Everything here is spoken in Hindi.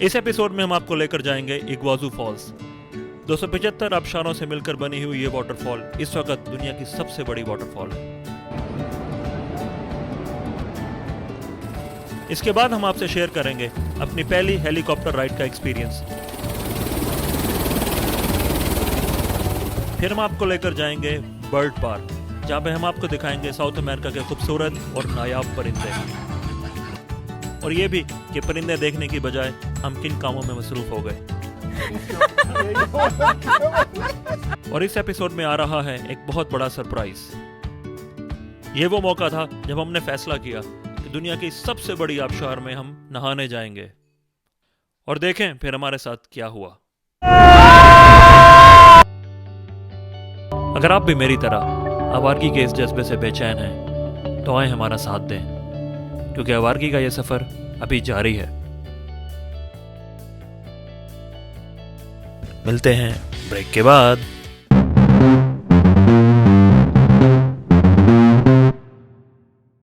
इस एपिसोड में हम आपको लेकर जाएंगे इग्वाजू फॉल्स। 275 आबशारों से मिलकर बनी हुई ये वाटरफॉल इस वक्त दुनिया की सबसे बड़ी वाटरफॉल है। इसके बाद हम आपसे शेयर करेंगे अपनी पहली हेलीकॉप्टर राइड का एक्सपीरियंस। फिर हम आपको लेकर जाएंगे बर्ड पार्क, जहां पे हम आपको दिखाएंगे साउथ अमेरिका के खूबसूरत और नायाब परिंदे, और ये भी कि परिंदे देखने की बजाय हम किन कामों में मसरूफ हो गए। और इस एपिसोड में आ रहा है एक बहुत बड़ा सरप्राइज। ये वो मौका था जब हमने फैसला किया कि दुनिया की सबसे बड़ी आबशार में हम नहाने जाएंगे, और देखें फिर हमारे साथ क्या हुआ। अगर आप भी मेरी तरह आवारगी के इस जज्बे से बेचैन हैं तो आए हमारा साथ दें, क्योंकि आवारगी का यह सफर अभी जारी है। मिलते हैं ब्रेक के बाद।